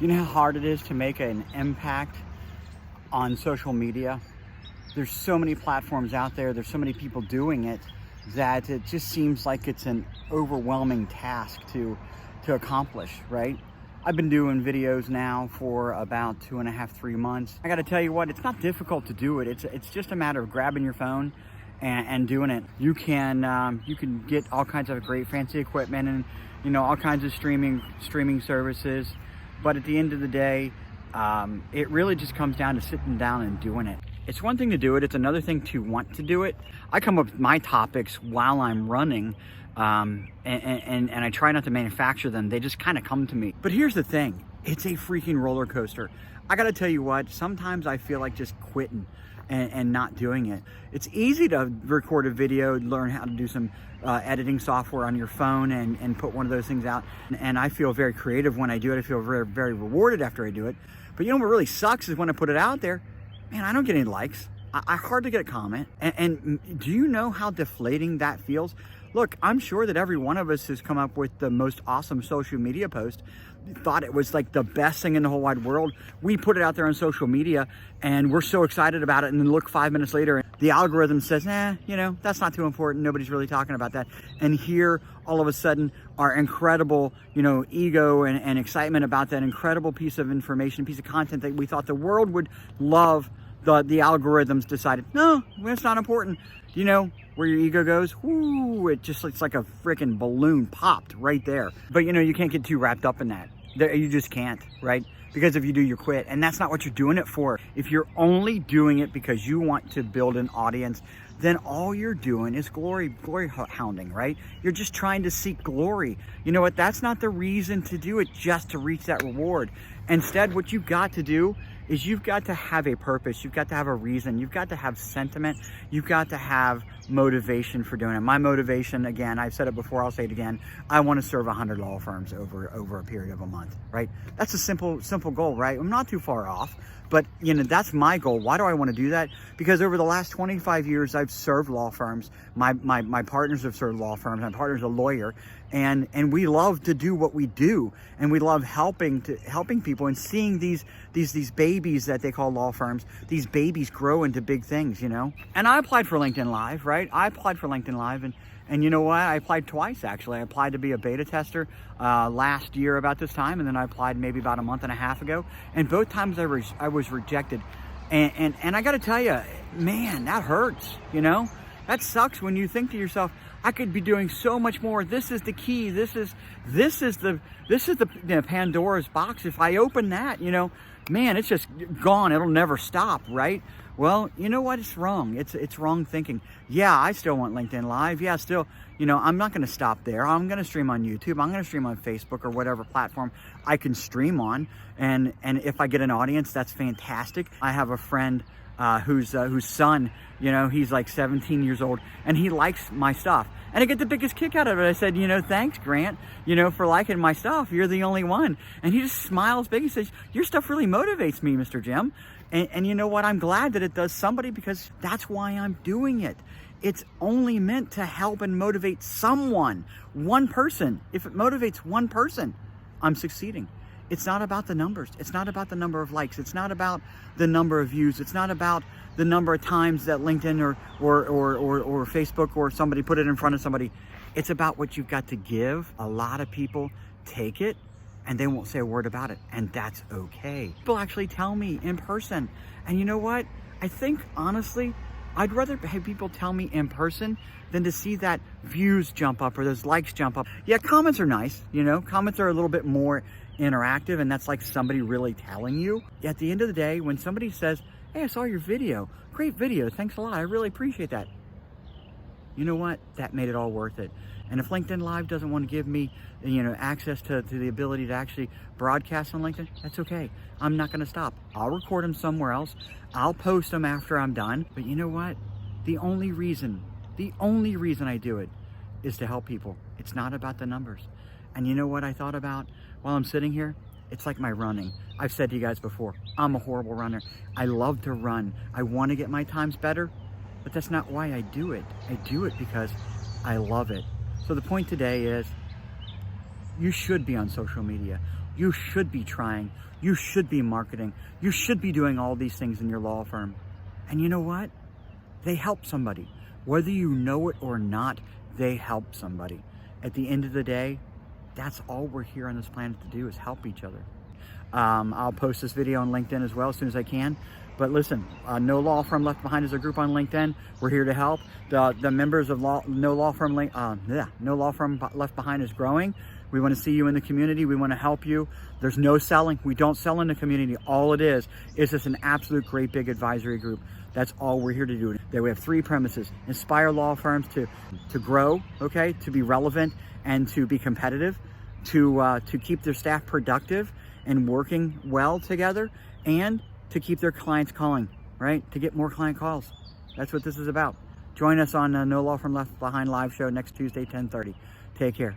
You know how hard it is to make an impact on social media? There's so many platforms out there, there's so many people doing it, that it just seems like it's an overwhelming task to accomplish, right? I've been doing videos now for about 2.5, 3 months. I gotta tell you what, it's not difficult to do it. It's just a matter of grabbing your phone and doing it. You can get all kinds of great fancy equipment and, you know, all kinds of streaming services. But at the end of the day, it really just comes down to sitting down and doing it. It's one thing to do it, it's another thing to want to do it. I come up with my topics while I'm running, and I try not to manufacture them. They just kind of come to me. But here's the thing, it's a freaking roller coaster. I gotta tell you what, sometimes I feel like just quitting and not doing it. It's easy to record a video, learn how to do some editing software on your phone and put one of those things out. And I feel very creative when I do it. I feel very, very rewarded after I do it. But you know what really sucks is when I put it out there, man, I don't get any likes. I hardly get a comment. And do you know how deflating that feels? Look, I'm sure that every one of us has come up with the most awesome social media post, thought it was like the best thing in the whole wide world. We put it out there on social media and we're so excited about it, and then look 5 minutes later, the algorithm says, you know, that's not too important. Nobody's really talking about that. And here, all of a sudden, our incredible, you know, ego and excitement about that incredible piece of information, piece of content that we thought the world would love, the algorithms decided, no, it's not important. You know where your ego goes? Whoo, it's like a freaking balloon popped right there. But you know, you can't get too wrapped up in that. You just can't, right? Because if you do, you quit. And that's not what you're doing it for. If you're only doing it because you want to build an audience, then all you're doing is glory hounding, right? You're just trying to seek glory. You know what? That's not the reason to do it, just to reach that reward. Instead, what you've got to do is you've got to have a purpose. You've got to have a reason. You've got to have sentiment. You've got to have motivation for doing it. My motivation, again, I've said it before, I'll say it again. I want to serve 100 law firms over a period of a month, right? That's a simple goal, right? I'm not too far off, but you know, that's my goal. Why do I want to do that? Because over the last 25 years, I've served law firms. My partners have served law firms. My partner's a lawyer, and we love to do what we do, and we love helping people and seeing these babies that they call law firms, these babies grow into big things, you know. And I applied for LinkedIn Live, right? I applied for LinkedIn Live, and you know what? I applied twice, actually. I applied to be a beta tester last year about this time, and then I applied maybe about a month and a half ago. And both times I was rejected. And I got to tell you, man, that hurts, you know? That sucks when you think to yourself, I could be doing so much more. This is the key. This is the you know, Pandora's box. If I open that, you know, man, it's just gone. It'll never stop, right? Well, you know what? It's wrong. It's wrong thinking. Yeah, I still want LinkedIn Live. Yeah, still, you know, I'm not going to stop there. I'm going to stream on YouTube. I'm going to stream on Facebook or whatever platform I can stream on. And if I get an audience, that's fantastic. I have a friend whose son, you know, he's like 17 years old, and he likes my stuff. And I get the biggest kick out of it. I said, you know, thanks, Grant, you know, for liking my stuff. You're the only one. And he just smiles big. He says, your stuff really motivates me, Mr. Jim. And you know what? I'm glad that it does somebody, because that's why I'm doing it. It's only meant to help and motivate someone, one person. If it motivates one person, I'm succeeding. It's not about the numbers. It's not about the number of likes. It's not about the number of views. It's not about the number of times that LinkedIn or Facebook or somebody put it in front of somebody. It's about what you've got to give. A lot of people take it and they won't say a word about it, and that's okay. People actually tell me in person. And you know what? I think, honestly, I'd rather have people tell me in person than to see that views jump up or those likes jump up. Yeah, comments are nice, you know. Comments are a little bit more interactive, and that's like somebody really telling you. At the end of the day, when somebody says, hey, I saw your video, great video, thanks a lot, I really appreciate that. You know what? That made it all worth it. And if LinkedIn Live doesn't want to give me, you know, access to the ability to actually broadcast on LinkedIn, that's okay. I'm not going to stop. I'll record them somewhere else. I'll post them after I'm done. But you know what? The only reason I do it is to help people. It's not about the numbers. And you know what I thought about while I'm sitting here? It's like my running. I've said to you guys before, I'm a horrible runner. I love to run. I want to get my times better, but that's not why I do it. I do it because I love it. So the point today is, you should be on social media. You should be trying. You should be marketing. You should be doing all these things in your law firm. And you know what? They help somebody. Whether you know it or not, they help somebody. At the end of the day, that's all we're here on this planet to do, is help each other. I'll post this video on LinkedIn as well as soon as I can. But listen, No Law Firm Left Behind is a group on LinkedIn. We're here to help. The members of No Law Firm Left Behind is growing. We want to see you in the community. We want to help you. There's no selling. We don't sell in the community. All it is just an absolute great big advisory group. That's all we're here to do. There we have 3 premises: inspire law firms to grow, okay, to be relevant and to be competitive, to keep their staff productive and working well together, and to keep their clients calling, right? To get more client calls. That's what this is about. Join us on No Law Firm Left Behind live show next Tuesday, 10:30. Take care.